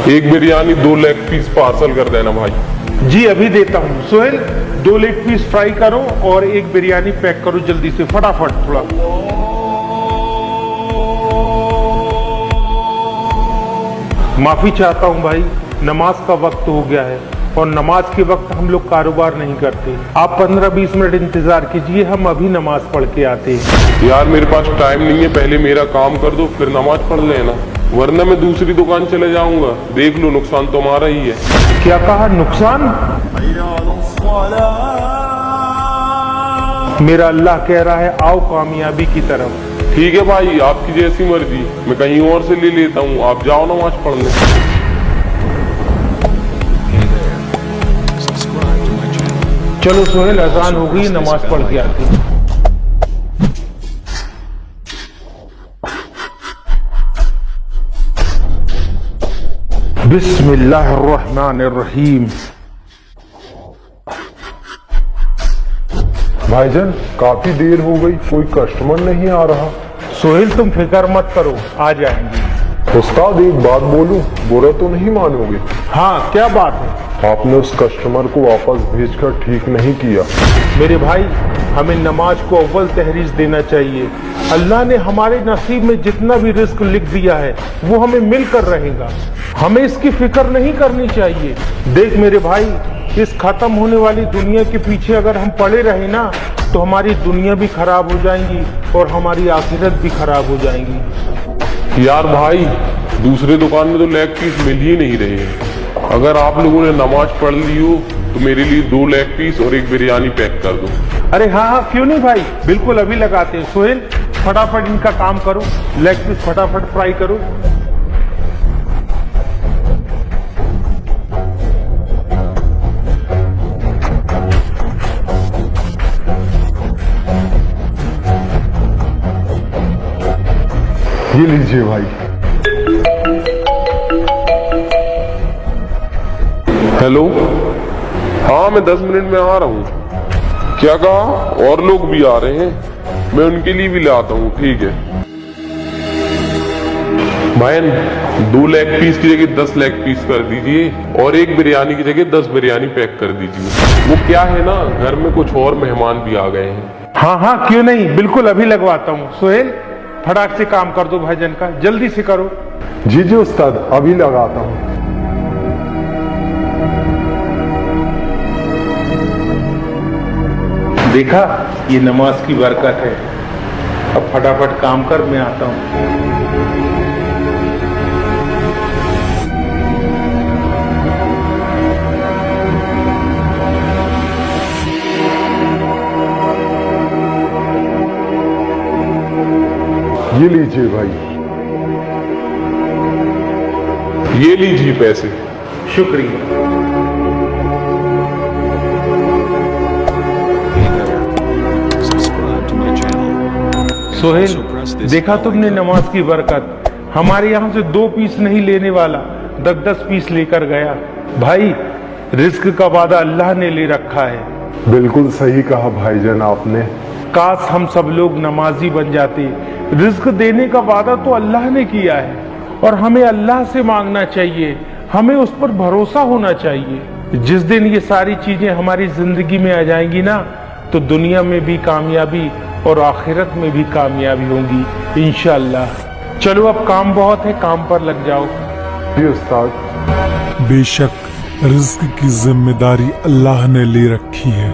एक biryani 2 leg piece parcel कर देना भाई। जी अभी देता हूँ। सोहेल 2 लेग पीस फ्राई करो और एक बिरयानी पैक करो जल्दी से, फटाफट थोड़ा। माफी चाहता हूँ भाई, नमाज का वक्त हो गया है और नमाज के वक्त हम लोग कारोबार नहीं करते। आप 15-20 मिनट इंतजार कीजिए, हम अभी नमाज पढ़ के आते हैं। यार मेरे पास टाइम नहीं है, पहले मेरा काम कर दो फिर नमाज पढ़ लेना, वरना मैं दूसरी दुकान चले जाऊंगा। देख लो नुकसान तो हमारा ही है। क्या कहा? नुकसान? मेरा अल्लाह कह रहा है आओ कामयाबी की तरफ। ठीक है भाई, आपकी जैसी मर्जी, मैं कहीं और से ले लेता हूँ, आप जाओ नमाज पढ़ने। चलो सोहेल अजान हो गई, नमाज पढ़ के आते हैं। बिस्मिल्लाहिर्रहमानिर्रहीम। भाईजान काफी देर हो गई, कोई कस्टमर नहीं आ रहा। सोहेल तुम फिक्र मत करो, आ जाएंगे। उस्ताद एक बात बोलूं, बुरा तो नहीं मानोगे? हाँ क्या बात है? आपने उस कस्टमर को वापस भेजकर ठीक नहीं किया। मेरे भाई हमें नमाज को अव्वल तहरीज देना चाहिए। अल्लाह ने हमारे नसीब में जितना भी रिस्क लिख दिया है वो हमें मिलकर रहेगा, हमें इसकी फिक्र नहीं करनी चाहिए। देख मेरे भाई, इस खत्म होने वाली दुनिया के पीछे अगर हम पड़े रहे ना तो हमारी दुनिया भी खराब हो जाएंगी और हमारी आखिरत भी खराब हो जाएंगी। यार भाई दूसरे दुकान में तो लेग पीस मिल ही नहीं रहे हैं। अगर आप लोगों ने नमाज पढ़ ली हो तो मेरे लिए 2 लेग पीस और एक बिरयानी पैक कर दो। अरे हाँ हाँ क्यों नहीं भाई, बिल्कुल अभी लगाते हैं। सोहेल फटाफट इनका काम करो, लेग पीस फटाफट फ्राई करो। ये लीजिए भाई। हेलो, हाँ मैं 10 मिनट में आ रहा हूँ। क्या कहा? और लोग भी आ रहे हैं, मैं उनके लिए भी ले आता हूँ। ठीक है भाई, 2 लेग पीस की जगह 10 लेग पीस कर दीजिए और एक बिरयानी की जगह 10 बिरयानी पैक कर दीजिए। वो क्या है ना, घर में कुछ और मेहमान भी आ गए हैं। हाँ हाँ क्यों नहीं, बिल्कुल अभी लगवाता हूँ। सोहेल फटाक से काम कर दो भाईजान का, जल्दी से करो। जी जी उस्ताद, अभी लगाता हूँ। देखा, ये नमाज की बरकत है। अब फटाफट काम कर, मैं आता हूँ। ये लीजिए भाई। ये लीजिए पैसे। शुक्रिया। सोहेल देखा तुमने नमाज की बरकत, हमारे यहाँ से 2 पीस नहीं लेने वाला 10-10 पीस लेकर गया। भाई रिस्क का वादा अल्लाह ने ले रखा है। बिल्कुल सही कहा भाईजान आपने। काश हम सब लोग नमाजी बन जाते। रिस्क देने का वादा तो अल्लाह ने किया है और हमें अल्लाह से मांगना चाहिए, हमें उस पर भरोसा होना चाहिए। जिस दिन ये सारी चीजें हमारी जिंदगी में आ जाएंगी ना तो दुनिया में भी कामयाबी और आखिरत में भी कामयाबी होगी इंशाअल्लाह। चलो अब काम बहुत है, काम पर लग जाओ। जी उस्ताद। बेशक रिज्क की जिम्मेदारी अल्लाह ने ले रखी है।